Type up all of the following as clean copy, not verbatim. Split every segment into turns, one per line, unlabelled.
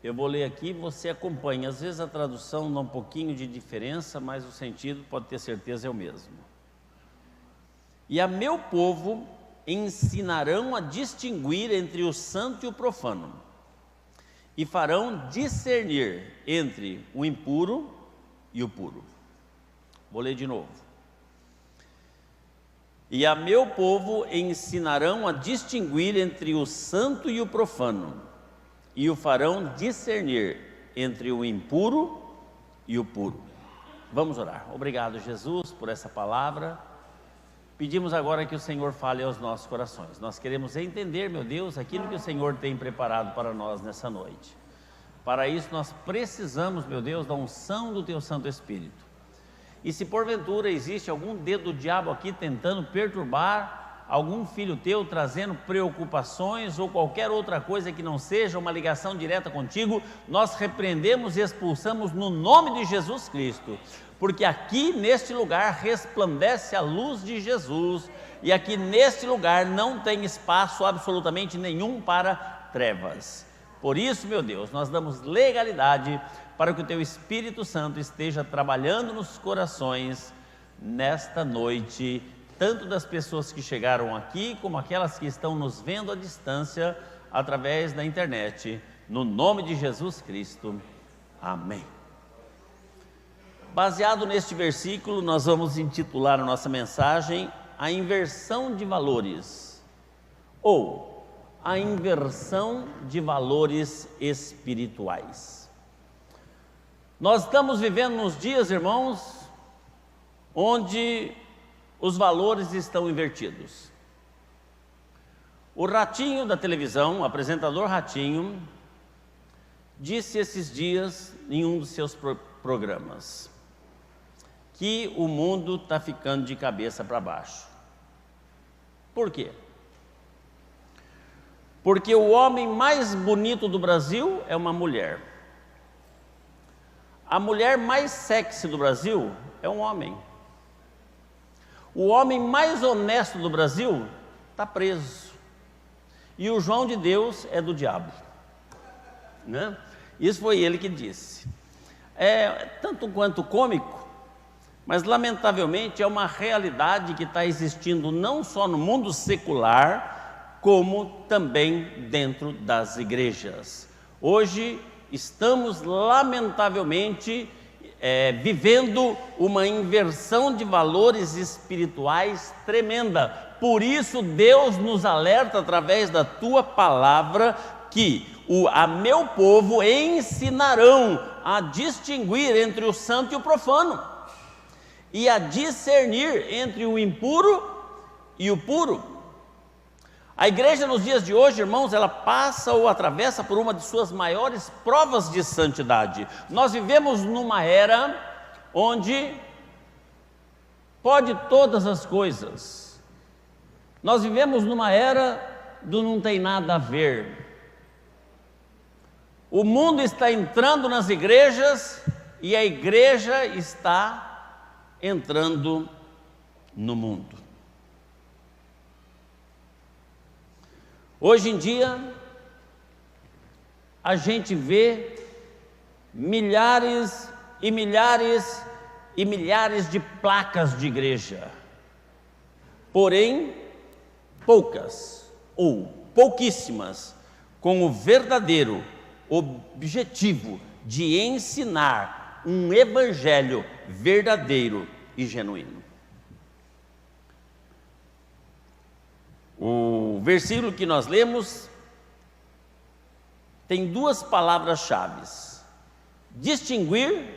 Eu vou ler aqui, você acompanha. Às vezes a tradução dá um pouquinho de diferença, mas o sentido, pode ter certeza, é o mesmo. E a meu povo ensinarão a distinguir entre o santo e o profano, e farão discernir entre o impuro e o puro. Vou ler de novo. E a meu povo ensinarão a distinguir entre o santo e o profano, e o farão discernir entre o impuro e o puro. Vamos orar. Obrigado, Jesus, por essa palavra. Pedimos agora que o Senhor fale aos nossos corações. Nós queremos entender, meu Deus, aquilo que o Senhor tem preparado para nós nessa noite. Para isso nós precisamos, meu Deus, da unção do Teu Santo Espírito. E se porventura existe algum dedo do diabo aqui tentando perturbar algum filho Teu, trazendo preocupações ou qualquer outra coisa que não seja uma ligação direta contigo, nós repreendemos e expulsamos no nome de Jesus Cristo. Porque aqui neste lugar resplandece a luz de Jesus, e aqui neste lugar não tem espaço absolutamente nenhum para trevas. Por isso, meu Deus, nós damos legalidade para que o Teu Espírito Santo esteja trabalhando nos corações nesta noite, tanto das pessoas que chegaram aqui, como aquelas que estão nos vendo à distância, através da internet, no nome de Jesus Cristo. Amém. Baseado neste versículo, nós vamos intitular a nossa mensagem A Inversão de Valores, ou a inversão de valores espirituais. Nós estamos vivendo nos dias, irmãos, onde os valores estão invertidos. O Ratinho da televisão, o apresentador Ratinho, disse esses dias em um dos seus programas que o mundo está ficando de cabeça para baixo. Por quê? Porque o homem mais bonito do Brasil é uma mulher. A mulher mais sexy do Brasil é um homem. O homem mais honesto do Brasil está preso. E o João de Deus é do diabo, né? Isso foi ele que disse. É tanto quanto cômico, mas lamentavelmente é uma realidade que está existindo não só no mundo secular, como também dentro das igrejas. Hoje estamos lamentavelmente vivendo uma inversão de valores espirituais tremenda. Por isso Deus nos alerta através da Tua palavra que a meu povo ensinarão a distinguir entre o santo e o profano, e a discernir entre o impuro e o puro. A igreja nos dias de hoje, irmãos, ela passa ou atravessa por uma de suas maiores provas de santidade. Nós vivemos numa era onde pode todas as coisas. Nós vivemos numa era do não tem nada a ver. O mundo está entrando nas igrejas e a igreja está entrando no mundo. Hoje em dia, a gente vê milhares e milhares e milhares de placas de igreja, porém, poucas ou pouquíssimas com o verdadeiro objetivo de ensinar um evangelho verdadeiro e genuíno. O versículo que nós lemos tem duas palavras-chave: distinguir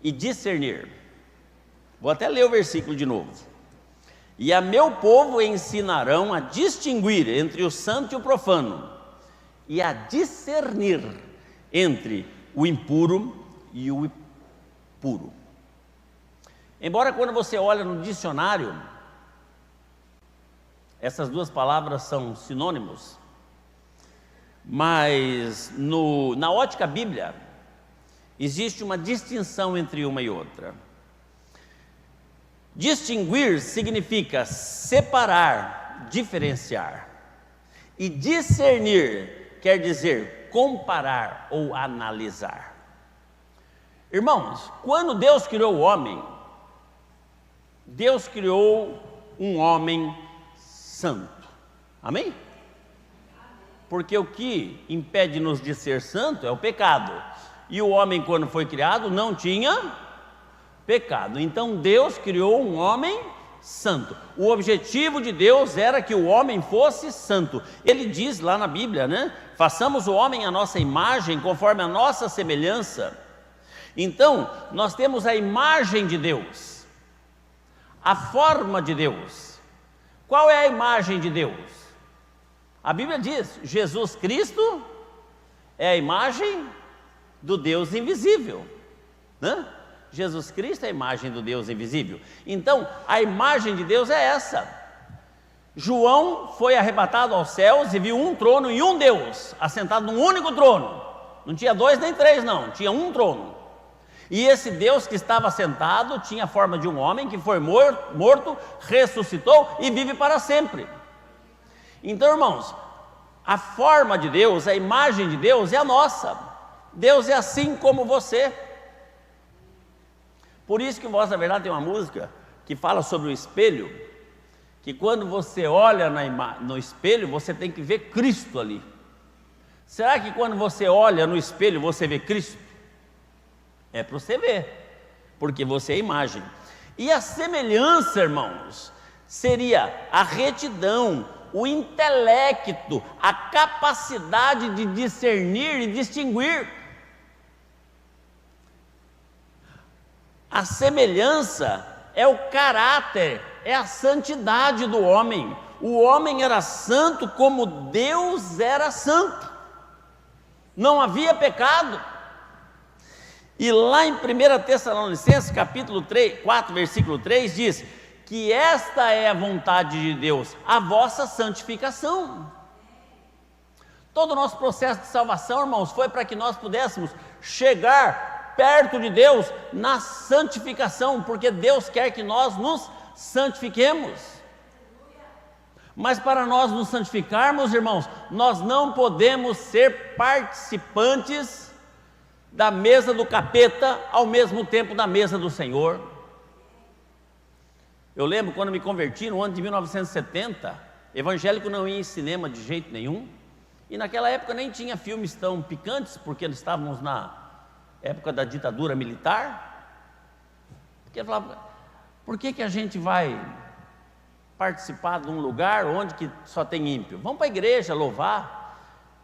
e discernir. Vou até ler o versículo de novo. E a meu povo ensinarão a distinguir entre o santo e o profano, e a discernir entre o impuro e o puro. Embora quando você olha no dicionário, essas duas palavras são sinônimos, mas na ótica bíblia, existe uma distinção entre uma e outra. Distinguir significa separar, diferenciar. E discernir quer dizer comparar ou analisar. Irmãos, quando Deus criou o homem, Deus criou um homem santo. Amém? Porque o que impede-nos de ser santo é o pecado. E o homem, quando foi criado, não tinha pecado. Então Deus criou um homem santo. O objetivo de Deus era que o homem fosse santo. Ele diz lá na Bíblia, né? Façamos o homem à nossa imagem, conforme a nossa semelhança. Então, nós temos a imagem de Deus, a forma de Deus. Qual é a imagem de Deus? A Bíblia diz, Jesus Cristo é a imagem do Deus invisível, né? Jesus Cristo é a imagem do Deus invisível. Então, a imagem de Deus é essa. João foi arrebatado aos céus e viu um trono e um Deus, assentado num único trono. Não tinha dois nem três não, tinha um trono. E esse Deus que estava sentado tinha a forma de um homem que foi morto, ressuscitou e vive para sempre. Então, irmãos, a forma de Deus, a imagem de Deus é a nossa. Deus é assim como você. Por isso que em Voz da Verdade tem uma música que fala sobre o espelho, que quando você olha no espelho, você tem que ver Cristo ali. Será que quando você olha no espelho, você vê Cristo? É para você ver, porque você é a imagem. E a semelhança, irmãos, seria a retidão, o intelecto, a capacidade de discernir e distinguir. A semelhança é o caráter, é a santidade do homem. O homem era santo como Deus era santo. Não havia pecado. E lá em 1 Tessalonicenses, capítulo 4, versículo 3, diz que esta é a vontade de Deus, a vossa santificação. Todo o nosso processo de salvação, irmãos, foi para que nós pudéssemos chegar perto de Deus na santificação, porque Deus quer que nós nos santifiquemos. Mas para nós nos santificarmos, irmãos, nós não podemos ser participantes da mesa do capeta ao mesmo tempo da mesa do Senhor. Eu lembro quando me converti no ano de 1970, evangélico não ia em cinema de jeito nenhum, e naquela época nem tinha filmes tão picantes, porque nós estávamos na época da ditadura militar. Porque eu falava, por que a gente vai participar de um lugar onde que só tem ímpio? Vamos para a igreja louvar.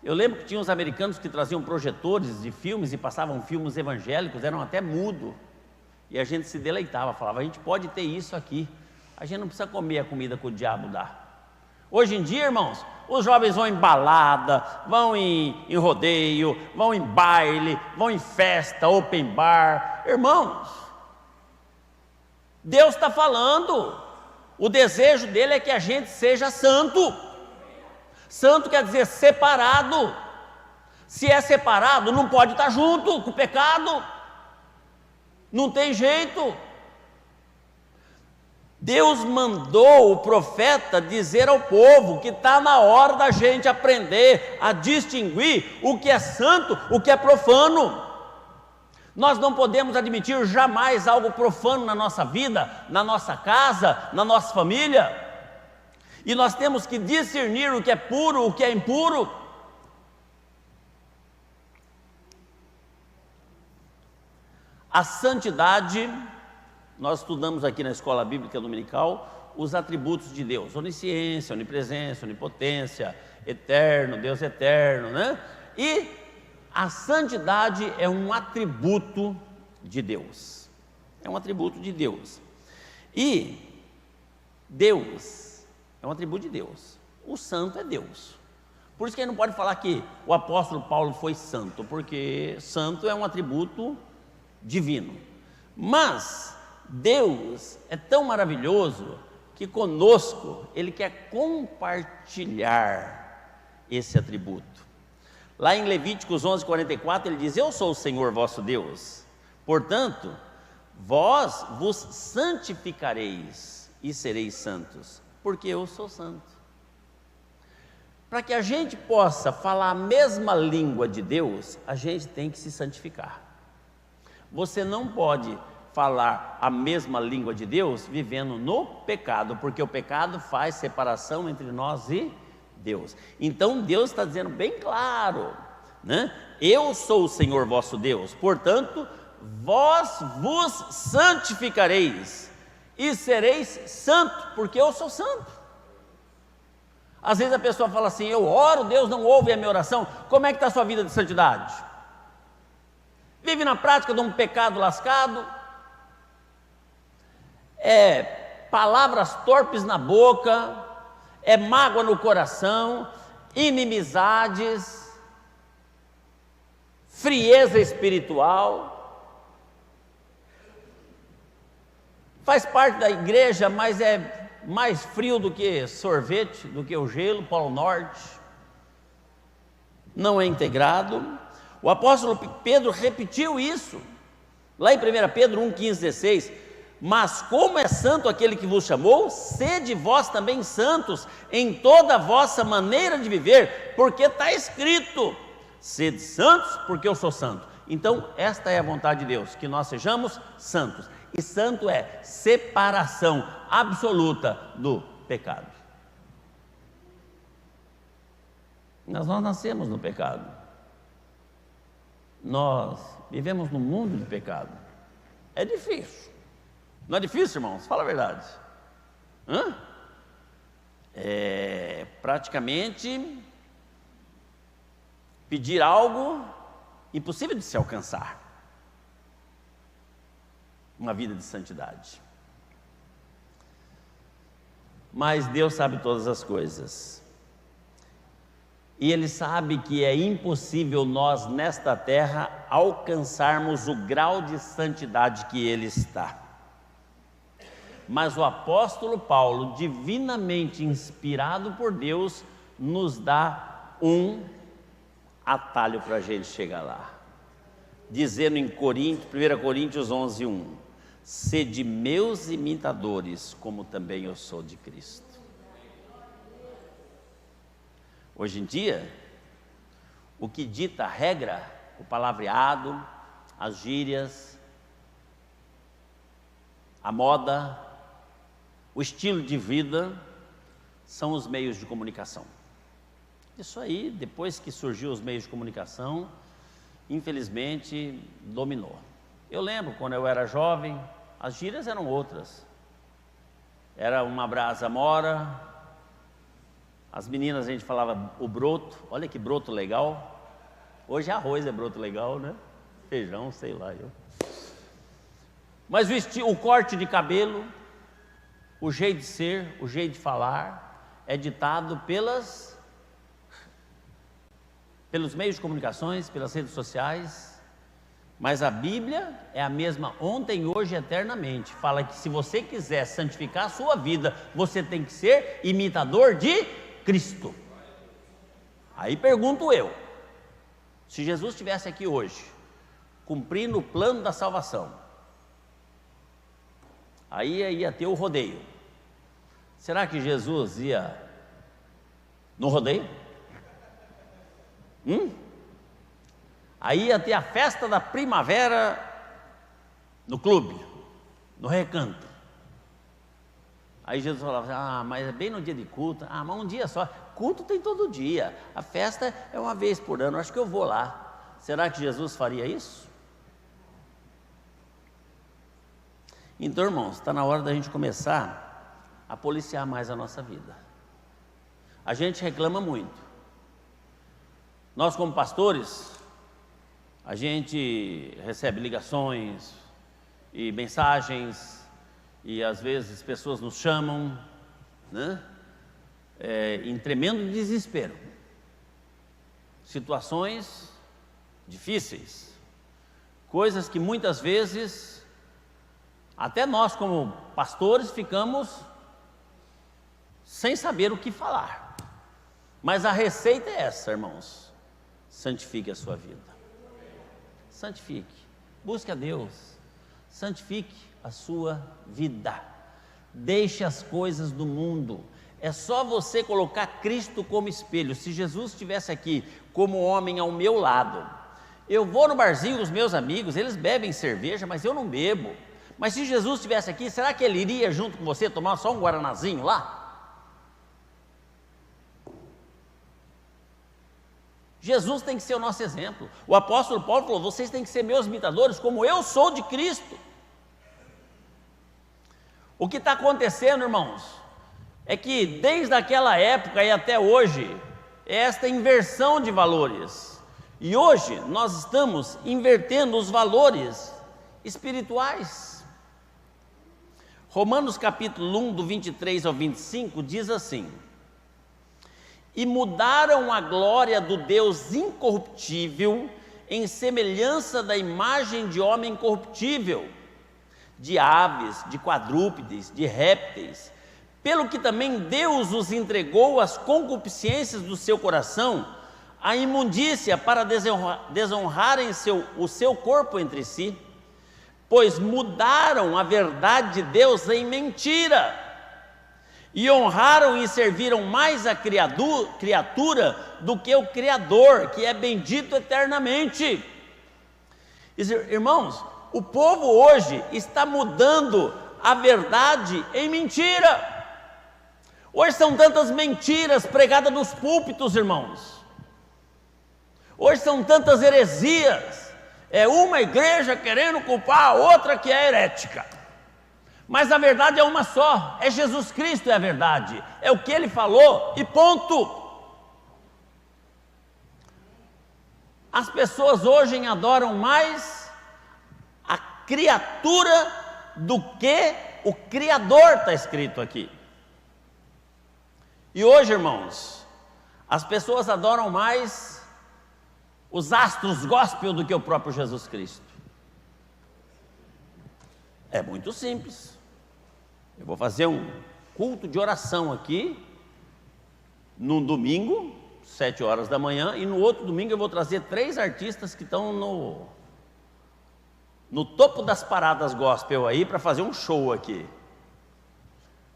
Eu lembro que tinha uns americanos que traziam projetores de filmes e passavam filmes evangélicos, eram até mudo, e a gente se deleitava, falava, a gente pode ter isso aqui, a gente não precisa comer a comida que o diabo dá. Hoje em dia, irmãos, os jovens vão em balada, vão em rodeio, vão em baile, vão em festa, open bar. Irmãos, Deus está falando, o desejo dele é que a gente seja santo. Santo quer dizer separado. Se é separado, não pode estar junto com o pecado. Não tem jeito. Deus mandou o profeta dizer ao povo que está na hora da gente aprender a distinguir o que é santo, o que é profano. Nós não podemos admitir jamais algo profano na nossa vida, na nossa casa, na nossa família. E nós temos que discernir o que é puro, o que é impuro. A santidade, nós estudamos aqui na Escola Bíblica Dominical os atributos de Deus: onisciência, onipresença, onipotência, eterno, Deus eterno, né? E a santidade é um atributo de Deus. É um atributo de Deus. E Deus é um atributo de Deus. O santo é Deus. Por isso que a gente não pode falar que o apóstolo Paulo foi santo, porque santo é um atributo divino. Mas Deus é tão maravilhoso que conosco Ele quer compartilhar esse atributo. Lá em Levíticos 11:44 ele diz: eu sou o Senhor vosso Deus, portanto vós vos santificareis e sereis santos, porque eu sou santo. Para que a gente possa falar a mesma língua de Deus, a gente tem que se santificar. Você não pode falar a mesma língua de Deus vivendo no pecado, porque o pecado faz separação entre nós e Deus. Então Deus está dizendo bem claro, né? Eu sou o Senhor vosso Deus, portanto, vós vos santificareis e sereis santo, porque eu sou santo. Às vezes a pessoa fala assim: eu oro, Deus não ouve a minha oração. Como é que está a sua vida de santidade? Vive na prática de um pecado lascado, palavras torpes na boca, mágoa no coração, inimizades, frieza espiritual, faz parte da igreja, mas é mais frio do que sorvete, do que o gelo, Polo Norte, não é integrado. O apóstolo Pedro repetiu isso, lá em 1 Pedro 1, 15, 16, mas como é santo aquele que vos chamou, sede vós também santos em toda a vossa maneira de viver, porque está escrito, sede santos porque eu sou santo. Então esta é a vontade de Deus, que nós sejamos santos, e santo é separação absoluta do pecado. Nós nascemos no pecado, nós vivemos num mundo de pecado, é difícil. Não é difícil, irmãos? Fala a verdade. É praticamente pedir algo impossível de se alcançar. Uma vida de santidade. Mas Deus sabe todas as coisas. E Ele sabe que é impossível nós nesta terra alcançarmos o grau de santidade que Ele está. Mas o apóstolo Paulo, divinamente inspirado por Deus, nos dá um atalho para a gente chegar lá. Dizendo em 1 Coríntios 11, 1: sede meus imitadores, como também eu sou de Cristo. Hoje em dia, o que dita a regra, o palavreado, as gírias, a moda, o estilo de vida, são os meios de comunicação. Isso aí, depois que surgiu os meios de comunicação, infelizmente dominou. Eu lembro quando eu era jovem, as gírias eram outras. Era uma brasa mora. As meninas a gente falava o broto, olha que broto legal. Hoje arroz é broto legal, né? Feijão, sei lá eu. Mas o corte de cabelo, o jeito de ser, o jeito de falar, é ditado pelos meios de comunicações, pelas redes sociais. Mas a Bíblia é a mesma ontem, hoje e eternamente. Fala que se você quiser santificar a sua vida, você tem que ser imitador de Cristo. Aí pergunto eu, se Jesus estivesse aqui hoje, cumprindo o plano da salvação, aí ia ter o rodeio. Será que Jesus ia no rodeio? Aí ia ter a festa da primavera no clube, no recanto. Aí Jesus falava: mas é bem no dia de culto. Mas um dia só. Culto tem todo dia. A festa é uma vez por ano. Acho que eu vou lá. Será que Jesus faria isso? Então, irmãos, está na hora da gente começar a policiar mais a nossa vida. A gente reclama muito. Nós, como pastores, a gente recebe ligações e mensagens, e às vezes pessoas nos chamam, né? Em tremendo desespero, situações difíceis, coisas que muitas vezes até nós como pastores ficamos sem saber o que falar. Mas a receita é essa, irmãos: santifique a sua vida, santifique, busque a Deus, santifique a sua vida, deixe as coisas do mundo. É só você colocar Cristo como espelho. Se Jesus estivesse aqui como homem ao meu lado, eu vou no barzinho com os meus amigos, eles bebem cerveja, mas eu não bebo. Mas se Jesus estivesse aqui, será que ele iria junto com você tomar só um guaranazinho lá? Jesus tem que ser o nosso exemplo. O apóstolo Paulo falou: vocês têm que ser meus imitadores, como eu sou de Cristo. O que está acontecendo, irmãos, é que desde aquela época e até hoje, é esta inversão de valores. E hoje nós estamos invertendo os valores espirituais. Romanos capítulo 1, do 23 ao 25, diz assim: e mudaram a glória do Deus incorruptível em semelhança da imagem de homem corruptível, de aves, de quadrúpedes, de répteis, pelo que também Deus os entregou às concupiscências do seu coração, à imundícia, para desonrarem o seu corpo entre si, pois mudaram a verdade de Deus em mentira, e honraram e serviram mais a criatura do que o Criador, que é bendito eternamente. Irmãos, o povo hoje está mudando a verdade em mentira. Hoje são tantas mentiras pregadas nos púlpitos, irmãos. Hoje são tantas heresias. É uma igreja querendo culpar a outra que é herética. Mas a verdade é uma só, é Jesus Cristo, é a verdade, é o que Ele falou e ponto. As pessoas hoje adoram mais a criatura do que o Criador, está escrito aqui. E hoje, irmãos, as pessoas adoram mais os astros gospel do que o próprio Jesus Cristo. É muito simples. Eu vou fazer um culto de oração aqui, num domingo, 7 horas da manhã, e no outro domingo eu vou trazer 3 artistas que estão no topo das paradas gospel aí, para fazer um show aqui.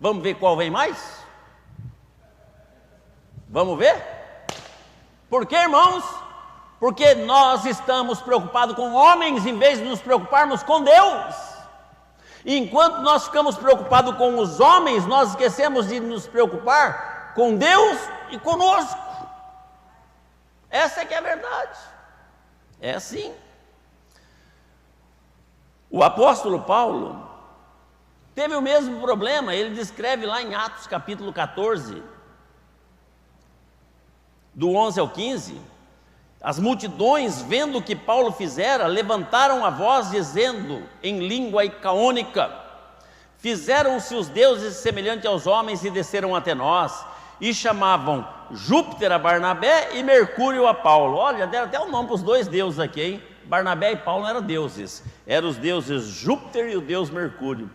Vamos ver qual vem mais? Vamos ver? Por quê, irmãos? Porque nós estamos preocupados com homens em vez de nos preocuparmos com Deus. E enquanto nós ficamos preocupados com os homens, nós esquecemos de nos preocupar com Deus e conosco. Essa é que é a verdade. É assim. O apóstolo Paulo teve o mesmo problema. Ele descreve lá em Atos capítulo 14, do 11 ao 15, as multidões, vendo o que Paulo fizera, levantaram a voz, dizendo em língua icaônica: fizeram-se os deuses semelhantes aos homens e desceram até nós, e chamavam Júpiter a Barnabé e Mercúrio a Paulo. Olha, deram até o nome para os 2 deuses aqui, hein? Barnabé e Paulo não eram deuses, eram os deuses Júpiter e o deus Mercúrio,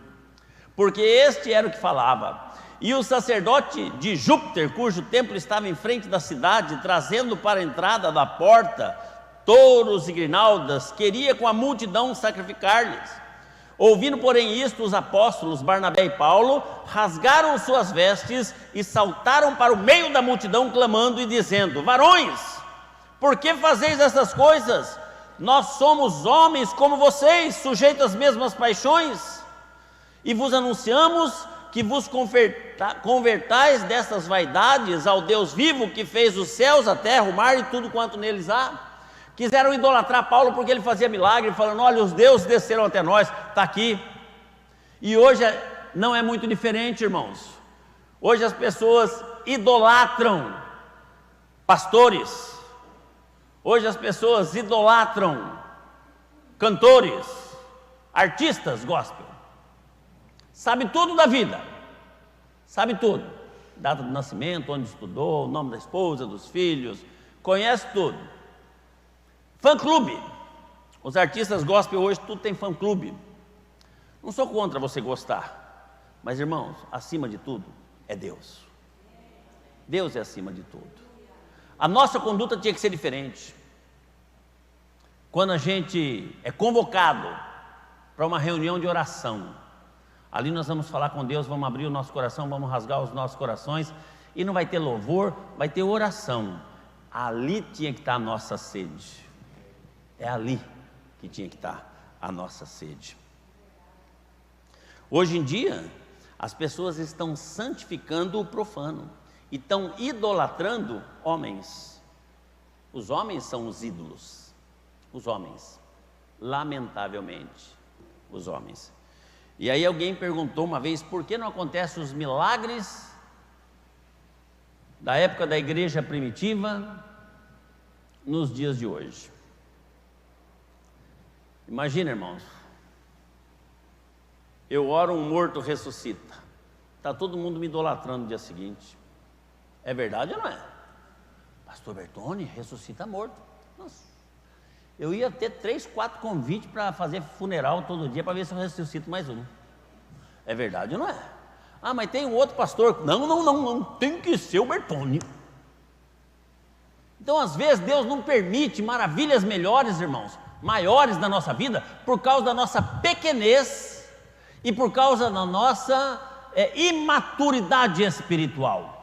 porque este era o que falava. E o sacerdote de Júpiter, cujo templo estava em frente da cidade, trazendo para a entrada da porta touros e grinaldas, queria com a multidão sacrificar-lhes. Ouvindo, porém, isto, os apóstolos Barnabé e Paulo rasgaram suas vestes e saltaram para o meio da multidão, clamando e dizendo: varões, por que fazeis essas coisas? Nós somos homens como vocês, sujeitos às mesmas paixões, e vos anunciamos que vos convertais dessas vaidades ao Deus vivo, que fez os céus, a terra, o mar e tudo quanto neles há. Quiseram idolatrar Paulo porque ele fazia milagre, falando: olha, os deuses desceram até nós, está aqui. E hoje não é muito diferente, irmãos. Hoje as pessoas idolatram pastores, hoje as pessoas idolatram cantores, artistas gospel. Sabe tudo da vida, sabe tudo, data de nascimento, onde estudou, o nome da esposa, dos filhos, conhece tudo. Fã-clube, os artistas gospel hoje tudo tem fã-clube. Não sou contra você gostar, mas irmãos, acima de tudo é Deus. Deus é acima de tudo. A nossa conduta tinha que ser diferente. Quando a gente é convocado para uma reunião de oração, Ali nós vamos falar com Deus, vamos abrir o nosso coração, vamos rasgar os nossos corações, e não vai ter louvor, vai ter oração. Ali tinha que estar a nossa sede. É ali que tinha que estar a nossa sede. Hoje em dia, as pessoas estão santificando o profano e estão idolatrando homens. Os homens são os ídolos. Os homens, lamentavelmente, os homens. E aí alguém perguntou uma vez, por que não acontecem os milagres da época da igreja primitiva nos dias de hoje? Imagina, irmãos, eu oro, um morto ressuscita, está todo mundo me idolatrando no dia seguinte. É verdade ou não é? Pastor Bertone ressuscita morto. Nossa, eu ia ter 3, 4 convites para fazer funeral todo dia, para ver se eu ressuscito mais um. É verdade ou não é? Ah, mas tem um outro pastor. Não, tem que ser o Bertone. Então, às vezes, Deus não permite maravilhas melhores, irmãos, maiores na nossa vida, por causa da nossa pequenez e por causa da nossa imaturidade espiritual.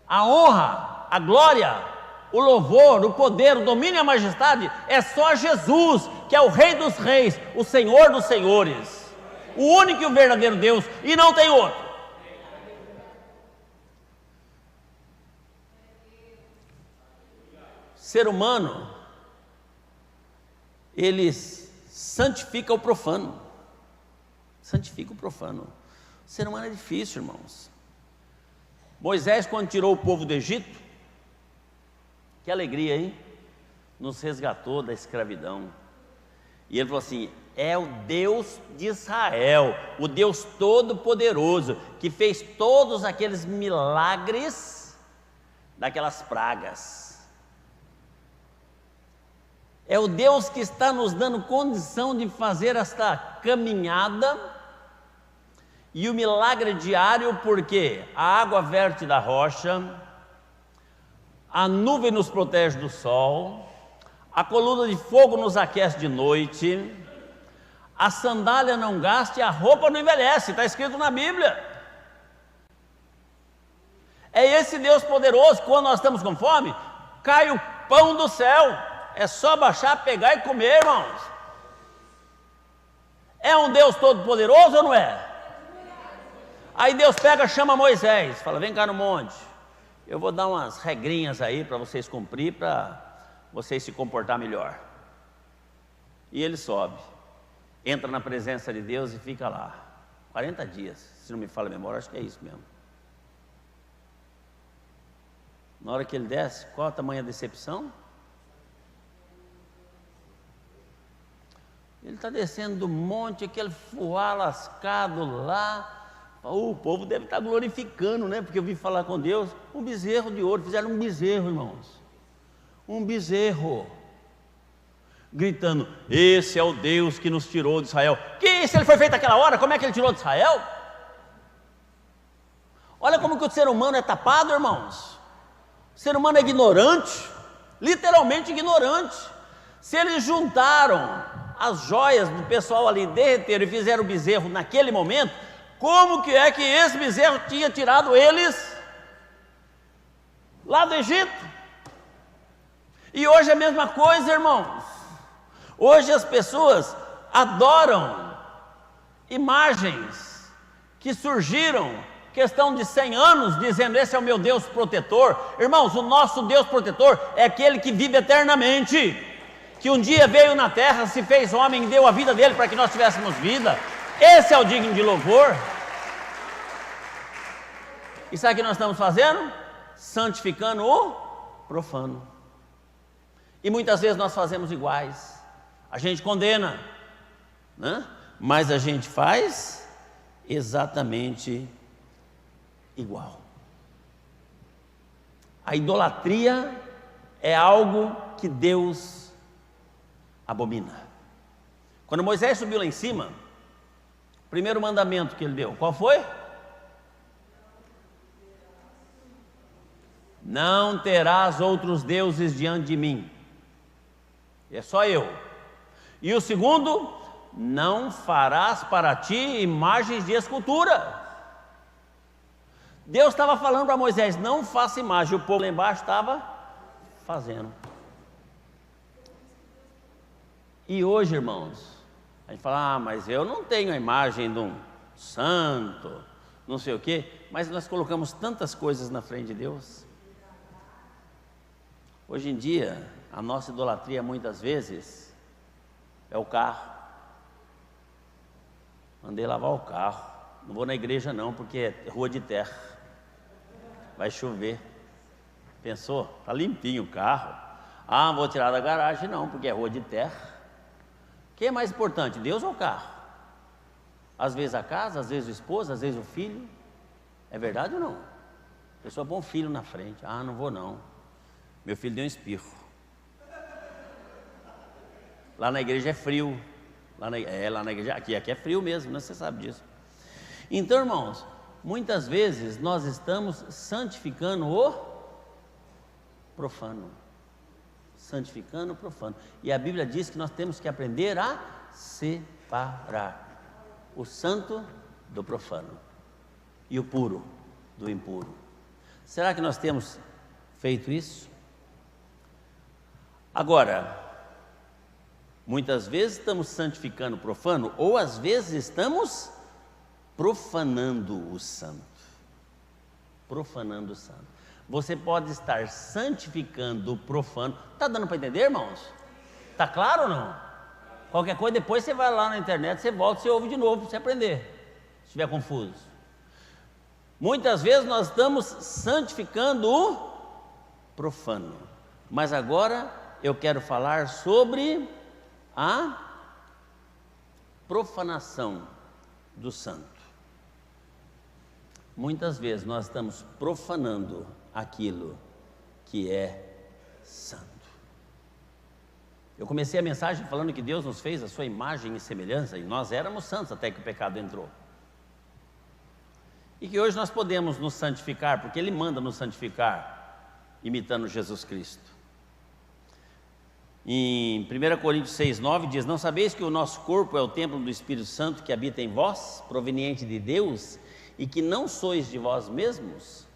A honra, a glória, o louvor, o poder, o domínio e a majestade é só Jesus, que é o Rei dos Reis, o Senhor dos Senhores, o único e o verdadeiro Deus, e não tem outro. Ser humano, ele santifica o profano. Santifica o profano. O ser humano é difícil, irmãos. Moisés, quando tirou o povo do Egito, que alegria, hein? Nos resgatou da escravidão. E ele falou assim: é o Deus de Israel, o Deus Todo-Poderoso, que fez todos aqueles milagres daquelas pragas. É o Deus que está nos dando condição de fazer esta caminhada, e o milagre diário, porque a água verte da rocha, a nuvem nos protege do sol, a coluna de fogo nos aquece de noite, a sandália não gasta e a roupa não envelhece, está escrito na Bíblia. É esse Deus poderoso, quando nós estamos com fome, cai o pão do céu, é só baixar, pegar e comer, irmãos. É um Deus todo poderoso ou não é? Aí Deus pega, chama Moisés, fala: vem cá no monte, eu vou dar umas regrinhas aí para vocês cumprir, para vocês se comportar melhor. E ele sobe, entra na presença de Deus e fica lá 40 dias, se não me falha a memória, acho que é isso mesmo. Na hora que ele desce, qual a tamanha decepção? Ele está descendo do monte, aquele fuá lascado lá. O povo deve estar glorificando, né? Porque eu vim falar com Deus. Um bezerro de ouro, fizeram um bezerro, irmãos. Um bezerro. Gritando: esse é o Deus que nos tirou de Israel. Que isso? Ele foi feito naquela hora? Como é que ele tirou de Israel? Olha como que o ser humano é tapado, irmãos. O ser humano é ignorante, literalmente ignorante. Se eles juntaram as joias do pessoal ali, derreteram e fizeram o bezerro naquele momento, como que é que esse bezerro tinha tirado eles lá do Egito? E hoje é a mesma coisa, irmãos. Hoje as pessoas adoram imagens que surgiram questão de 100 anos, dizendo: esse é o meu Deus protetor. Irmãos, o nosso Deus protetor é aquele que vive eternamente, que um dia veio na terra, se fez homem e deu a vida dele para que nós tivéssemos vida. Esse é o digno de louvor. E sabe o que nós estamos fazendo? Santificando o profano. E muitas vezes nós fazemos iguais. A gente condena, né? Mas a gente faz exatamente igual. A idolatria é algo que Deus abomina. Quando Moisés subiu lá em cima, o primeiro mandamento que ele deu, qual foi? Não terás outros deuses diante de mim, é só eu. E o segundo, não farás para ti imagens de escultura. Deus estava falando para Moisés, não faça imagem, o povo lá embaixo estava fazendo. E hoje, irmãos, a gente fala, mas eu não tenho a imagem de um santo, não sei o quê, mas nós colocamos tantas coisas na frente de Deus. Hoje em dia, a nossa idolatria muitas vezes é o carro. Mandei lavar o carro, não vou na igreja não, porque é rua de terra, vai chover. Pensou? Está limpinho o carro. Ah, não vou tirar da garagem não, porque é rua de terra. O que é mais importante, Deus ou o carro? Às vezes a casa, às vezes o esposo, às vezes o filho. É verdade ou não? A pessoa põe um filho na frente. Ah, não vou não, meu filho deu um espirro. Lá na igreja é frio. Lá na igreja, aqui é frio mesmo, né? Você sabe disso. Então, irmãos, muitas vezes nós estamos santificando o profano. Santificando o profano. E a Bíblia diz que nós temos que aprender a separar o santo do profano e o puro do impuro. Será que nós temos feito isso? Agora, muitas vezes estamos santificando o profano, ou às vezes estamos profanando o santo. Profanando o santo. Você pode estar santificando o profano. Está dando para entender, irmãos? Está claro ou não? Qualquer coisa, depois você vai lá na internet, você volta, você ouve de novo para você aprender, se estiver confuso. Muitas vezes nós estamos santificando o profano. Mas agora eu quero falar sobre a profanação do santo. Muitas vezes nós estamos profanando aquilo que é santo. Eu comecei a mensagem falando que Deus nos fez a sua imagem e semelhança, e nós éramos santos até que o pecado entrou. E que hoje nós podemos nos santificar, porque Ele manda nos santificar, imitando Jesus Cristo. Em 1 Coríntios 6,9 diz, não sabeis que o nosso corpo é o templo do Espírito Santo que habita em vós, proveniente de Deus, e que não sois de vós mesmos?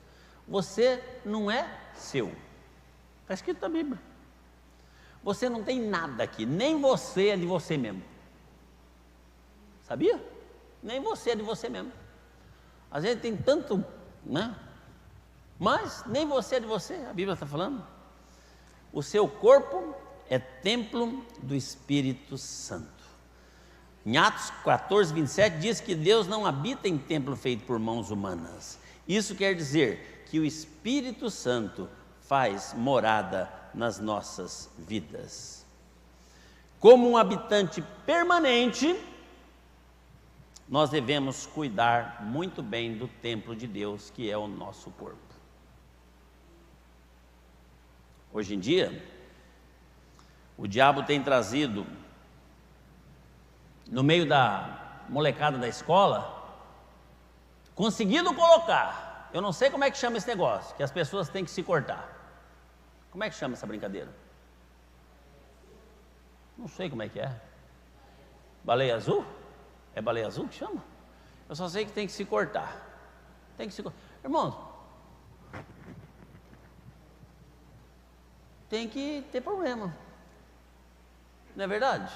Você não é seu. Está escrito na Bíblia. Você não tem nada aqui, nem você é de você mesmo. Sabia? Nem você é de você mesmo. Às vezes tem tanto, né? Mas nem você é de você, a Bíblia está falando. O seu corpo é templo do Espírito Santo. Em Atos 14, 27 diz que Deus não habita em templo feito por mãos humanas. Isso quer dizer que o Espírito Santo faz morada nas nossas vidas. Como um habitante permanente, nós devemos cuidar muito bem do templo de Deus, que é o nosso corpo. Hoje em dia, o diabo tem trazido, no meio da molecada da escola, conseguido colocar, eu não sei como é que chama esse negócio, que as pessoas têm que se cortar. Como é que chama essa brincadeira? Não sei como é que é. Baleia azul? É baleia azul que chama? Eu só sei que tem que se cortar. Tem que se cortar. Irmãos, tem que ter problema. Não é verdade?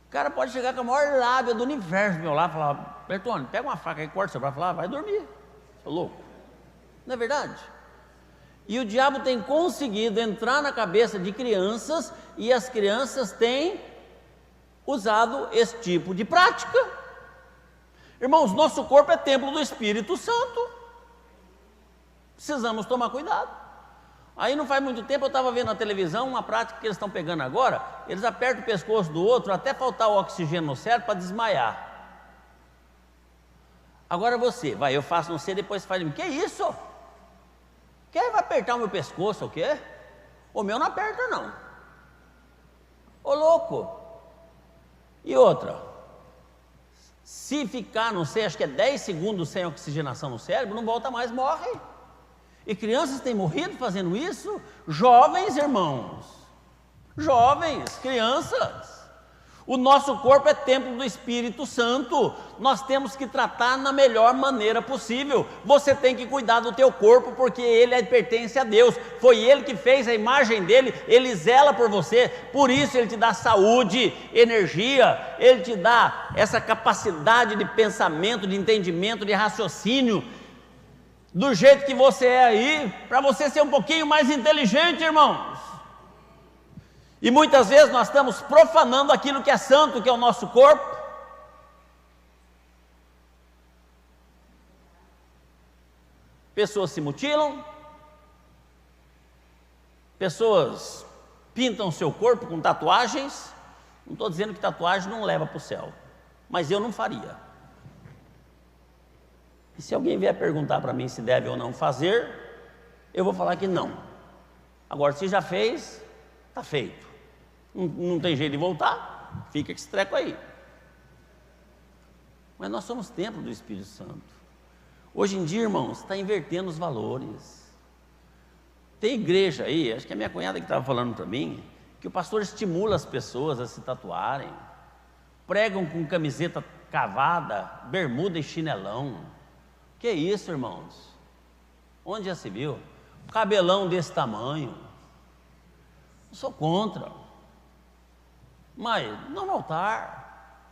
O cara pode chegar com a maior lábia do universo, meu lá, e falar, Bertone, pega uma faca e corta seu braço, falar, vai dormir. Sou louco. Não é verdade? E o diabo tem conseguido entrar na cabeça de crianças, e as crianças têm usado esse tipo de prática. Irmãos, nosso corpo é templo do Espírito Santo. Precisamos tomar cuidado. Aí não faz muito tempo eu estava vendo na televisão uma prática que eles estão pegando agora, eles apertam o pescoço do outro até faltar o oxigênio no cérebro para desmaiar. Agora você, eu faço não sei, depois você faz de mim, que isso? Quem vai apertar o meu pescoço, o quê? O meu não aperta não. Ô louco. E outra, se ficar, não sei, acho que é 10 segundos sem oxigenação no cérebro, não volta mais, morre. E crianças têm morrido fazendo isso, jovens irmãos, jovens, crianças. O nosso corpo é templo do Espírito Santo, nós temos que tratar na melhor maneira possível. Você tem que cuidar do teu corpo, porque ele pertence a Deus, foi Ele que fez a imagem dele, Ele zela por você, por isso Ele te dá saúde, energia, Ele te dá essa capacidade de pensamento, de entendimento, de raciocínio, do jeito que você é aí, para você ser um pouquinho mais inteligente, irmãos. E muitas vezes nós estamos profanando aquilo que é santo, que é o nosso corpo. Pessoas se mutilam, pessoas pintam seu corpo com tatuagens. Não estou dizendo que tatuagem não leva para o céu, mas eu não faria. E se alguém vier perguntar para mim se deve ou não fazer, eu vou falar que não. Agora, se já fez, está feito. Não tem jeito de voltar, fica com esse treco aí. Mas nós somos templo do Espírito Santo. Hoje em dia, irmãos, está invertendo os valores. Tem igreja aí, acho que é a minha cunhada que estava falando para mim, que o pastor estimula as pessoas a se tatuarem, pregam com camiseta cavada, bermuda e chinelão. Que isso, irmãos? Onde já se viu? Cabelão desse tamanho. Não sou contra. Mas não no altar.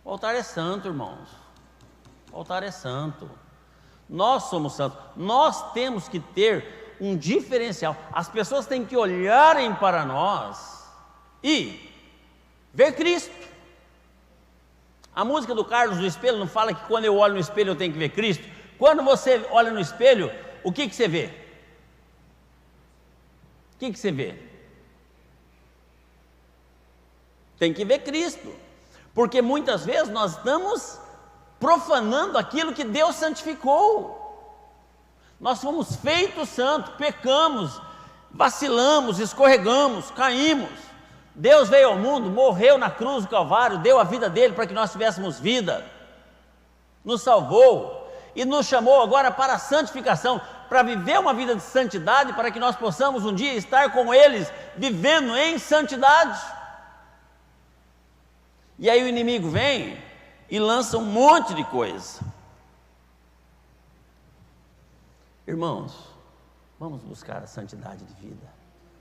O altar é santo, irmãos. O altar é santo. Nós somos santos. Nós temos que ter um diferencial. As pessoas têm que olharem para nós e ver Cristo. A música do Carlos do Espelho não fala que quando eu olho no espelho eu tenho que ver Cristo? Quando você olha no espelho, o que você vê? O que você vê? Tem que ver Cristo, porque muitas vezes nós estamos profanando aquilo que Deus santificou. Nós fomos feitos santos, pecamos, vacilamos, escorregamos, caímos. Deus veio ao mundo, morreu na cruz do Calvário, deu a vida dele para que nós tivéssemos vida, nos salvou e nos chamou agora para a santificação, para viver uma vida de santidade, para que nós possamos um dia estar com eles, vivendo em santidade. E aí o inimigo vem e lança um monte de coisa. Irmãos, vamos buscar a santidade de vida.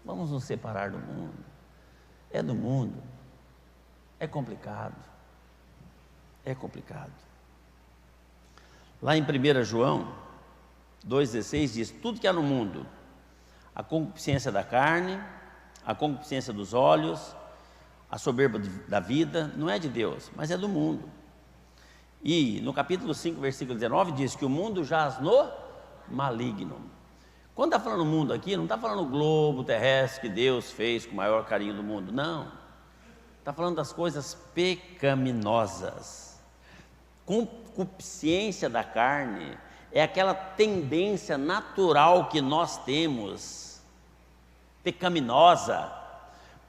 Vamos nos separar do mundo. É do mundo. É complicado. É complicado. Lá em 1 João 2,16 diz: tudo que há no mundo, a concupiscência da carne, a concupiscência dos olhos, a soberba da vida, não é de Deus, mas é do mundo. E no capítulo 5, versículo 19, diz que o mundo jaz no maligno. Quando está falando mundo aqui, não está falando o globo terrestre que Deus fez com o maior carinho do mundo, não. Está falando das coisas pecaminosas. Concupiscência da carne é aquela tendência natural que nós temos, pecaminosa,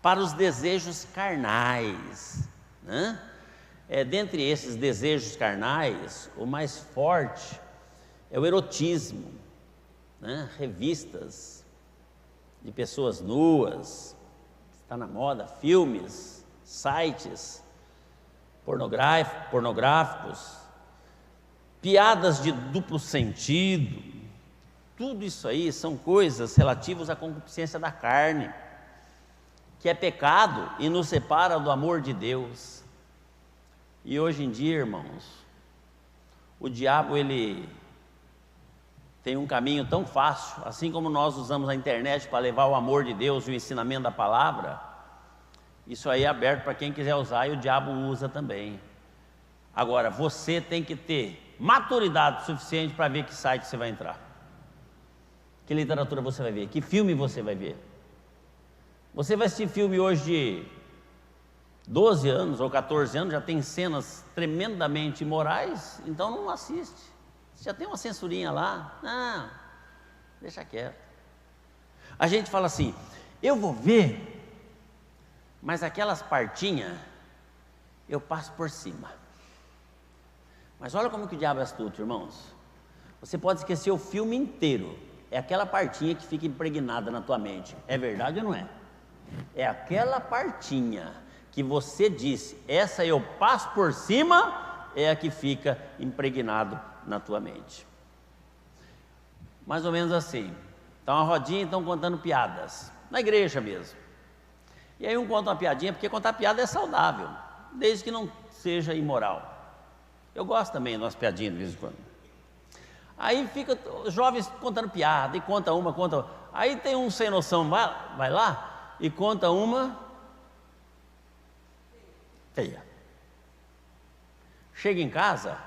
para os desejos carnais, né? Dentre esses desejos carnais, o mais forte é o erotismo, né? Revistas de pessoas nuas, está na moda, filmes, sites pornográficos, piadas de duplo sentido, tudo isso aí são coisas relativas à concupiscência da carne, que é pecado e nos separa do amor de Deus. E hoje em dia, irmãos, o diabo ele tem um caminho tão fácil, assim como nós usamos a internet para levar o amor de Deus e o ensinamento da palavra, isso aí é aberto para quem quiser usar e o diabo usa também. Agora, você tem que ter maturidade suficiente para ver que site você vai entrar, que literatura você vai ver, que filme você vai ver. Você vai assistir filme hoje de 12 anos ou 14 anos, já tem cenas tremendamente imorais, então não assiste. Você já tem uma censurinha lá, não, deixa quieto. A gente fala assim, eu vou ver, mas aquelas partinhas eu passo por cima. Mas olha como que o diabo é astuto, irmãos. Você pode esquecer o filme inteiro, é aquela partinha que fica impregnada na tua mente. É verdade ou não é? É aquela partinha. que você disse, essa eu passo por cima, é a que fica impregnado na tua mente. Mais ou menos assim, está uma rodinha e estão contando piadas, na igreja mesmo. E aí um conta uma piadinha, porque contar piada é saudável, desde que não seja imoral. Eu gosto também de umas piadinhas de vez em quando. Aí fica os jovens contando piada, e conta uma, conta outra. Aí tem um sem noção, vai lá e conta uma feia. Chega em casa,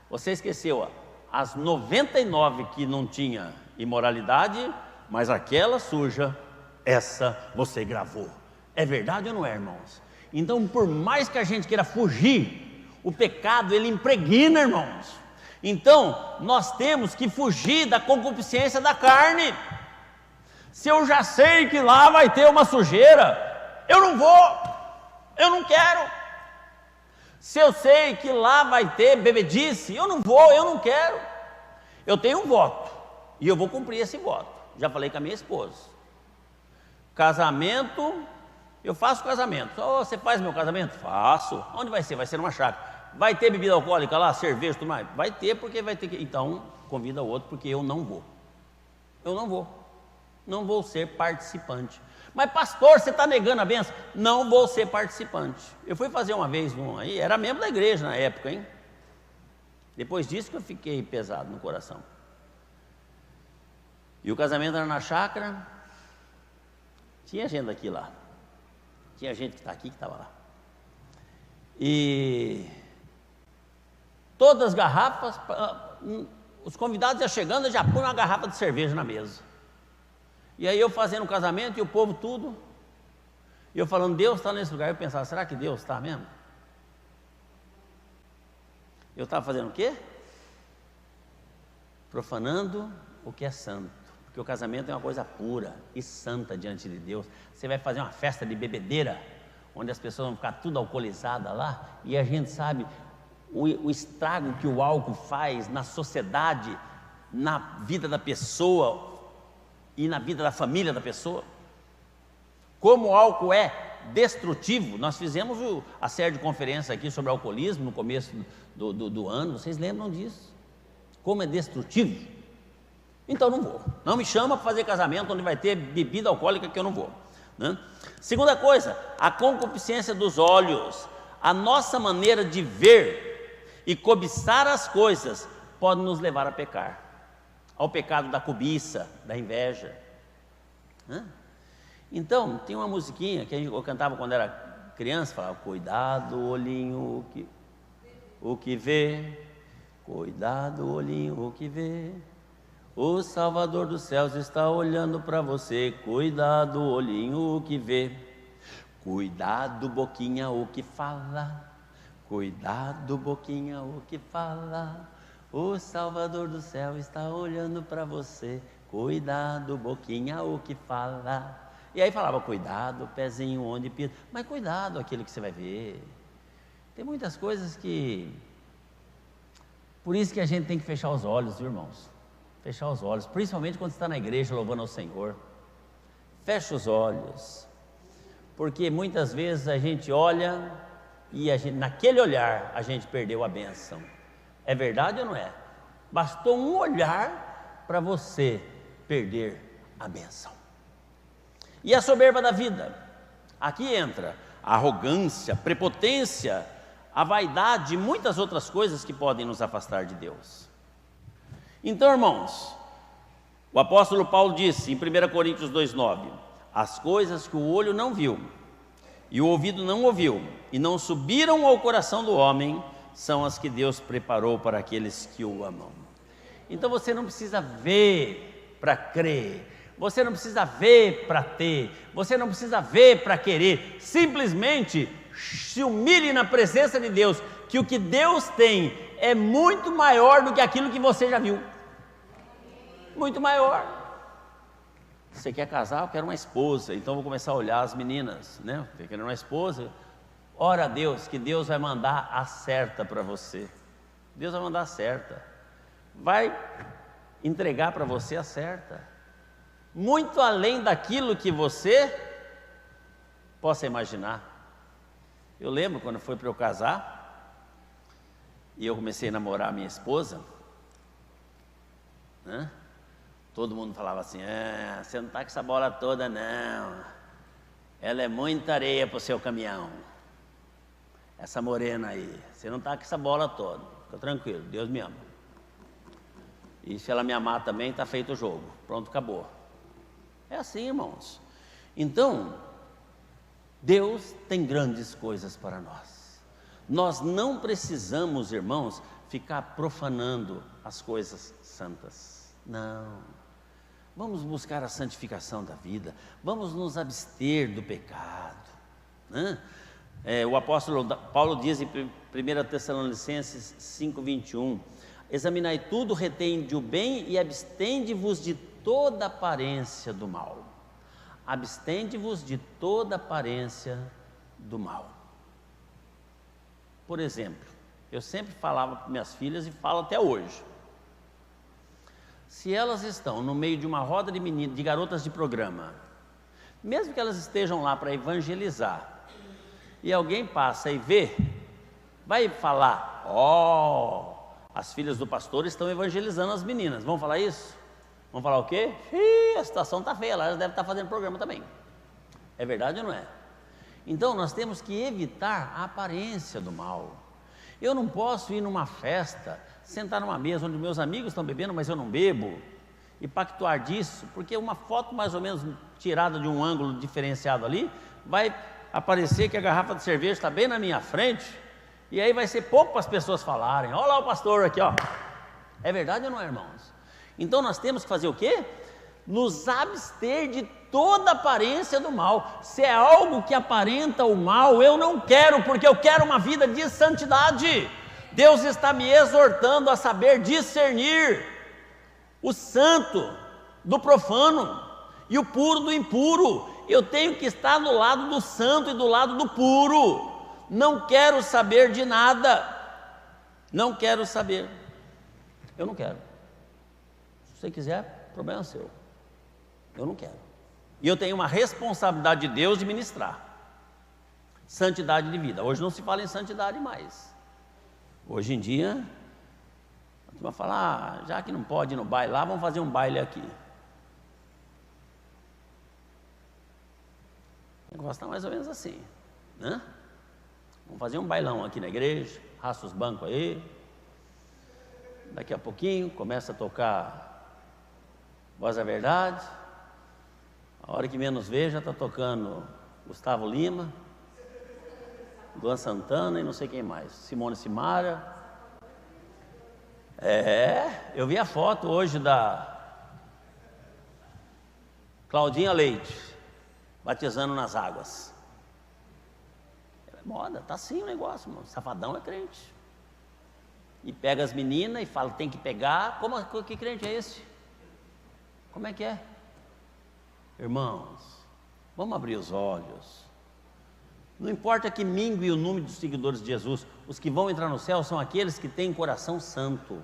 você esqueceu as 99 que não tinha imoralidade, mas aquela suja, essa você gravou. É verdade ou não é, irmãos? Então, por mais que a gente queira fugir, o pecado ele impregna, irmãos. Então, nós temos que fugir da concupiscência da carne. Se eu já sei que lá vai ter uma sujeira, eu não vou, eu não quero. Se eu sei que lá vai ter bebedice, eu não vou, eu não quero. Eu tenho um voto e eu vou cumprir esse voto. Já falei com a minha esposa. Casamento, eu faço casamento. Oh, você faz meu casamento? Faço. Onde vai ser? Vai ser numa chácara. Vai ter bebida alcoólica lá, cerveja, tudo mais? Vai ter, porque vai ter que... Então, convida o outro, porque eu não vou. Eu não vou. Não vou ser participante. Mas pastor, você está negando a bênção? Não vou ser participante. Eu fui fazer uma vez um aí, era membro da igreja na época, hein? Depois disso que eu fiquei pesado no coração. E o casamento era na chácara. Tinha gente aqui lá. Tinha gente que está aqui que estava lá. E todas as garrafas, os convidados já chegando, já põem uma garrafa de cerveja na mesa. E aí eu fazendo o casamento e o povo tudo. E eu falando, Deus está nesse lugar. Eu pensava, será que Deus está mesmo? Eu estava fazendo o quê? Profanando o que é santo. Porque o casamento é uma coisa pura e santa diante de Deus. Você vai fazer uma festa de bebedeira, onde as pessoas vão ficar tudo alcoolizadas lá, e a gente sabe o estrago que o álcool faz na sociedade, na vida da pessoa e na vida da família da pessoa. Como o álcool é destrutivo. Nós fizemos a série de conferência aqui sobre alcoolismo no começo do ano, vocês lembram disso? Como é destrutivo. Então não vou, não me chama para fazer casamento onde vai ter bebida alcoólica, que eu não vou, né? Segunda coisa, a concupiscência dos olhos. A nossa maneira de ver e cobiçar as coisas pode nos levar a pecar, ao pecado da cobiça, da inveja, né? Então, tem uma musiquinha que eu cantava quando era criança, falava, cuidado olhinho o que vê, cuidado olhinho o que vê, o Salvador dos céus está olhando para você, cuidado olhinho o que vê, cuidado boquinha o que fala, cuidado boquinha o que fala, o Salvador do céu está olhando para você, cuidado boquinha o que fala. E aí falava, cuidado pezinho onde pisa, mas cuidado aquilo que você vai ver. Tem muitas coisas que... Por isso que a gente tem que fechar os olhos, viu, irmãos? Fechar os olhos, principalmente quando está na igreja louvando ao Senhor. Fecha os olhos, porque muitas vezes a gente olha e naquele olhar a gente perdeu a bênção. É verdade ou não é? Bastou um olhar para você perder a bênção. E a soberba da vida? Aqui entra a arrogância, prepotência, a vaidade e muitas outras coisas que podem nos afastar de Deus. Então, irmãos, o apóstolo Paulo disse em 1 Coríntios 2,9: as coisas que o olho não viu e o ouvido não ouviu e não subiram ao coração do homem são as que Deus preparou para aqueles que o amam. Então você não precisa ver para crer, você não precisa ver para ter, você não precisa ver para querer, simplesmente se humilhe na presença de Deus, que o que Deus tem é muito maior do que aquilo que você já viu. Muito maior. Você quer casar? Eu quero uma esposa, então vou começar a olhar as meninas, né? Você quer uma esposa? Ora a Deus, que Deus vai mandar a certa para você. Deus vai mandar a certa. Vai entregar para você a certa. Muito além daquilo que você possa imaginar. Eu lembro quando foi para eu casar, e eu comecei a namorar a minha esposa, né? Todo mundo falava assim, você não está com essa bola toda não, ela é muita areia para o seu caminhão, essa morena aí, você não está com essa bola toda, fica tranquilo, Deus me ama. E se ela me amar também, está feito o jogo, pronto, acabou. É assim, irmãos. Então, Deus tem grandes coisas para nós. Nós não precisamos, irmãos, ficar profanando as coisas santas. Não. Vamos buscar a santificação da vida. Vamos nos abster do pecado, né? O apóstolo Paulo diz em 1 Tessalonicenses 5:21, examinai tudo, retende o bem e abstende-vos de toda aparência do mal. Abstende-vos de toda aparência do mal. Por exemplo, eu sempre falava para minhas filhas e falo até hoje, se elas estão no meio de uma roda de meninas, de garotas de programa, mesmo que elas estejam lá para evangelizar, e alguém passa e vê, vai falar, as filhas do pastor estão evangelizando as meninas, vão falar isso? Vão falar o quê? A situação está feia lá, elas devem estar fazendo programa também. É verdade ou não é? Então nós temos que evitar a aparência do mal. Eu não posso ir numa festa, sentar numa mesa onde meus amigos estão bebendo, mas eu não bebo, e pactuar disso, porque uma foto mais ou menos tirada de um ângulo diferenciado ali, vai aparecer que a garrafa de cerveja está bem na minha frente, e aí vai ser pouco para as pessoas falarem, olha lá o pastor aqui, ó. É verdade ou não é, irmãos? Então nós temos que fazer o quê? Nos abster de toda aparência do mal. Se é algo que aparenta o mal, eu não quero, porque eu quero uma vida de santidade. Deus está me exortando a saber discernir o santo do profano e o puro do impuro. Eu tenho que estar do lado do santo e do lado do puro. Não quero saber de nada. Não quero saber. Eu não quero. Se você quiser, problema é seu. Eu não quero. E eu tenho uma responsabilidade de Deus de ministrar santidade de vida. Hoje não se fala em santidade mais. Hoje em dia, a turma fala, já que não pode ir no baile lá, vamos fazer um baile aqui. O negócio está mais ou menos assim, né? Vamos fazer um bailão aqui na igreja, raça os bancos aí. Daqui a pouquinho começa a tocar Voz da Verdade. A hora que menos vê, já está tocando Gustavo Lima, Luan Santana e não sei quem mais, Simone Simara. Eu vi a foto hoje da Claudinha Leite, batizando nas águas. É moda, tá assim o negócio, mano. Safadão é crente. E pega as meninas e fala, tem que pegar. Que crente é esse? Como é que é? Irmãos, vamos abrir os olhos. Não importa que mingue o número de seguidores de Jesus, os que vão entrar no céu são aqueles que têm coração santo,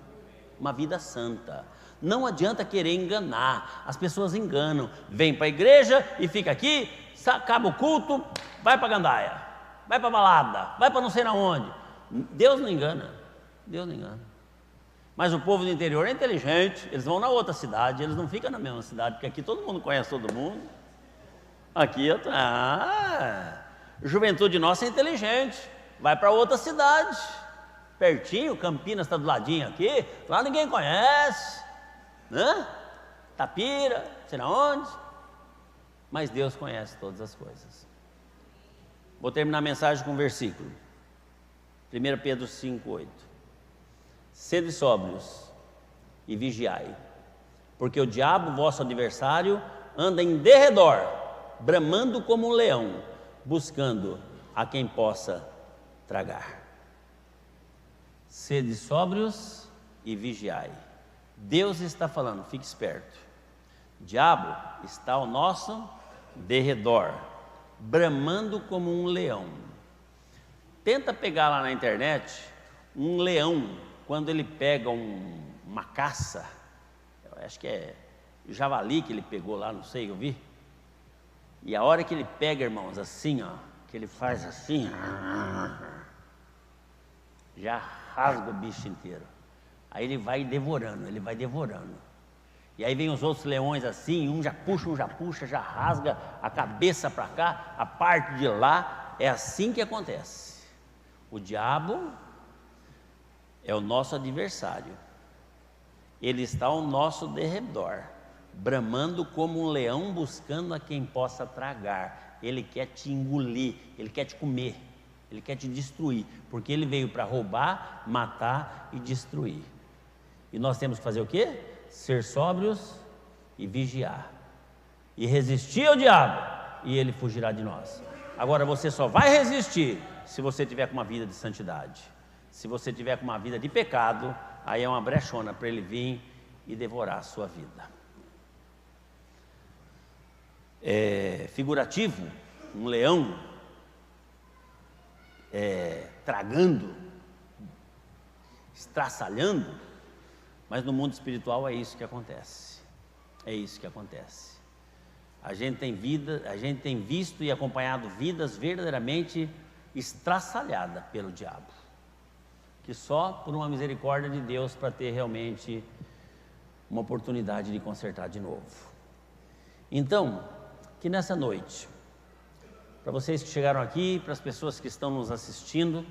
uma vida santa. Não adianta querer enganar, as pessoas enganam. Vem para a igreja e fica aqui, acaba o culto, vai para a gandaia, vai para a balada, vai para não sei aonde. Deus não engana, Deus não engana. Mas o povo do interior é inteligente, eles vão na outra cidade, eles não ficam na mesma cidade, porque aqui todo mundo conhece todo mundo. Aqui, juventude nossa é inteligente, vai para outra cidade, pertinho, Campinas está do ladinho aqui, lá ninguém conhece, né? Tapira, sei lá onde, mas Deus conhece todas as coisas. Vou terminar a mensagem com um versículo, 1 Pedro 5:8. Sede sóbrios e vigiai, porque o diabo, vosso adversário, anda em derredor, bramando como um leão, buscando a quem possa tragar. Sede sóbrios e vigiai. Deus está falando, fique esperto. O diabo está ao nosso derredor, bramando como um leão. Tenta pegar lá na internet um leão, quando ele pega uma caça, eu acho que é javali que ele pegou lá, não sei, eu vi. E a hora que ele pega, irmãos, assim, ó, que ele faz assim, já rasga o bicho inteiro. Aí ele vai devorando, E aí vem os outros leões assim, um já puxa, já rasga a cabeça para cá, a parte de lá. É assim que acontece. O diabo é o nosso adversário. Ele está ao nosso derredor, bramando como um leão buscando a quem possa tragar. Ele quer te engolir, ele quer te comer, ele quer te destruir, porque ele veio para roubar, matar e destruir. E nós temos que fazer o quê? Ser sóbrios e vigiar, e resistir ao diabo, e ele fugirá de nós. Agora, você só vai resistir se você tiver com uma vida de santidade. Se você tiver com uma vida de pecado, aí é uma brechona para ele vir e devorar a sua vida. É figurativo, um leão tragando, estraçalhando, mas no mundo espiritual é isso que acontece. É isso que acontece. A gente tem visto e acompanhado vidas verdadeiramente estraçalhadas pelo diabo, que só por uma misericórdia de Deus para ter realmente uma oportunidade de consertar de novo. Então, que nessa noite, para vocês que chegaram aqui, para as pessoas que estão nos assistindo,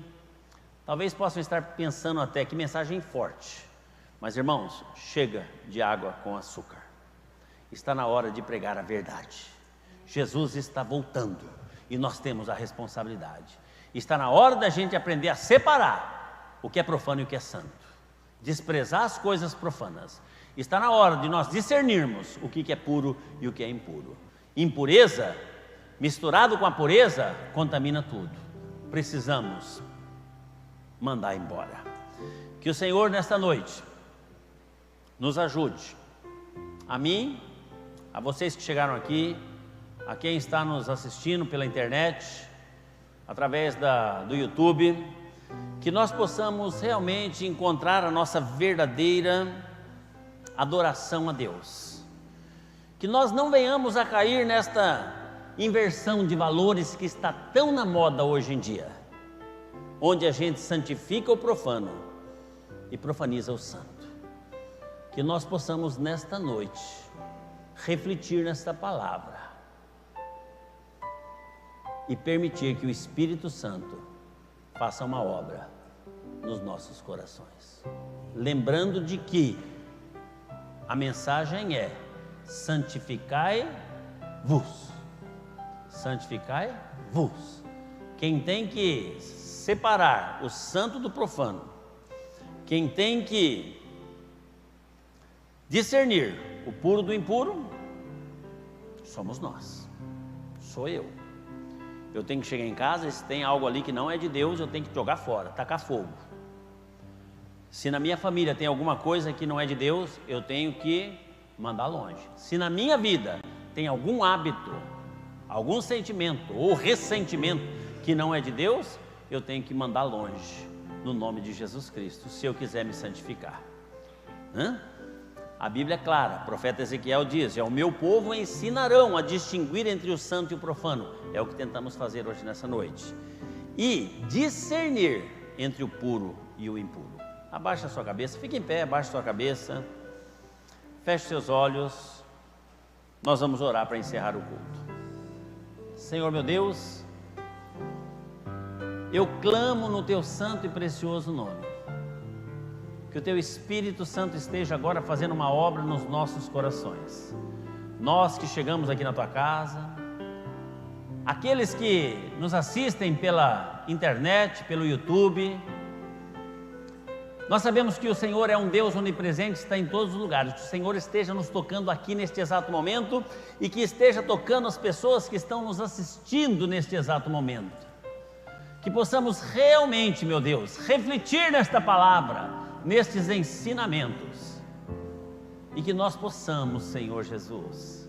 talvez possam estar pensando até que mensagem forte, mas irmãos, chega de água com açúcar. Está na hora de pregar a verdade. Jesus está voltando e nós temos a responsabilidade. Está na hora da gente aprender a separar o que é profano e o que é santo, desprezar as coisas profanas. Está na hora de nós discernirmos o que é puro e o que é impuro. Impureza, misturado com a pureza, contamina tudo. Precisamos mandar embora. Que o Senhor nesta noite nos ajude, a mim, a vocês que chegaram aqui, a quem está nos assistindo pela internet, através do YouTube, que nós possamos realmente encontrar a nossa verdadeira adoração a Deus. Que nós não venhamos a cair nesta inversão de valores que está tão na moda hoje em dia, onde a gente santifica o profano e profaniza o santo. Que nós possamos nesta noite refletir nesta palavra e permitir que o Espírito Santo faça uma obra nos nossos corações, lembrando de que a mensagem é: santificai-vos, santificai-vos. Quem tem que separar o santo do profano, quem tem que discernir o puro do impuro, somos nós, sou eu. Eu tenho que chegar em casa, se tem algo ali que não é de Deus, eu tenho que jogar fora, tacar fogo. Se na minha família tem alguma coisa que não é de Deus, eu tenho que mandar longe. Se na minha vida tem algum hábito, algum sentimento ou ressentimento que não é de Deus, eu tenho que mandar longe, no nome de Jesus Cristo, se eu quiser me santificar. A Bíblia é clara, o profeta Ezequiel diz: ao meu povo ensinarão a distinguir entre o santo e o profano. É o que tentamos fazer hoje nessa noite. E discernir entre o puro e o impuro. Abaixa a sua cabeça, fique em pé, abaixa a sua cabeça, feche seus olhos, nós vamos orar para encerrar o culto. Senhor meu Deus, eu clamo no teu santo e precioso nome, que o teu Espírito Santo esteja agora fazendo uma obra nos nossos corações. Nós que chegamos aqui na tua casa, aqueles que nos assistem pela internet, pelo YouTube, nós sabemos que o Senhor é um Deus onipresente, está em todos os lugares. Que o Senhor esteja nos tocando aqui neste exato momento e que esteja tocando as pessoas que estão nos assistindo neste exato momento. Que possamos realmente, meu Deus, refletir nesta palavra, nestes ensinamentos, e que nós possamos, Senhor Jesus,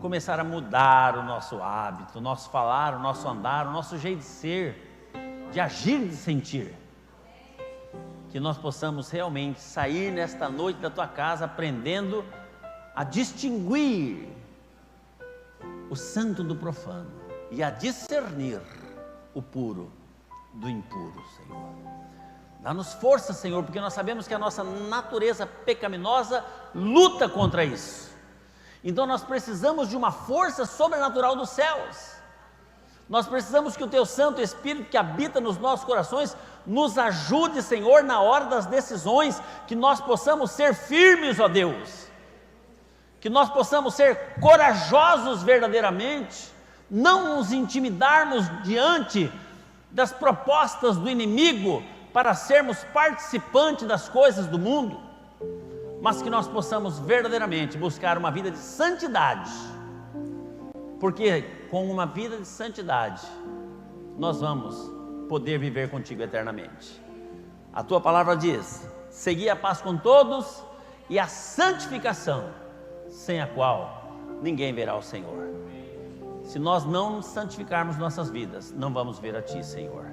começar a mudar o nosso hábito, o nosso falar, o nosso andar, o nosso jeito de ser, de agir, de sentir. Que nós possamos realmente sair nesta noite da tua casa aprendendo a distinguir o santo do profano e a discernir o puro do impuro, Senhor. Dá-nos força, Senhor, porque nós sabemos que a nossa natureza pecaminosa luta contra isso. Então nós precisamos de uma força sobrenatural dos céus. Nós precisamos que o Teu Santo Espírito que habita nos nossos corações nos ajude, Senhor, na hora das decisões, que nós possamos ser firmes, ó Deus, que nós possamos ser corajosos verdadeiramente, não nos intimidarmos diante das propostas do inimigo para sermos participantes das coisas do mundo, mas que nós possamos verdadeiramente buscar uma vida de santidade, porque com uma vida de santidade nós vamos poder viver contigo eternamente. A tua palavra diz: segui a paz com todos e a santificação, sem a qual ninguém verá o Senhor. Se nós não santificarmos nossas vidas, não vamos ver a ti, Senhor.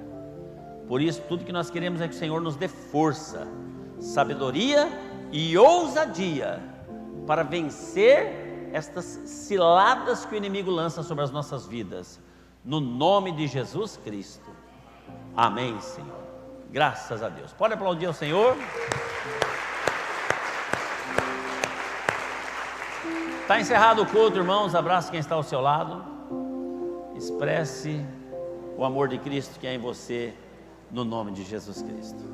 Por isso, tudo que nós queremos é que o Senhor nos dê força, sabedoria e ousadia para vencer estas ciladas que o inimigo lança sobre as nossas vidas, no nome de Jesus Cristo. Amém, Senhor. Graças a Deus. Pode aplaudir ao Senhor. Está encerrado o culto, irmãos. Abraça quem está ao seu lado. Expresse o amor de Cristo que é em você, no nome de Jesus Cristo.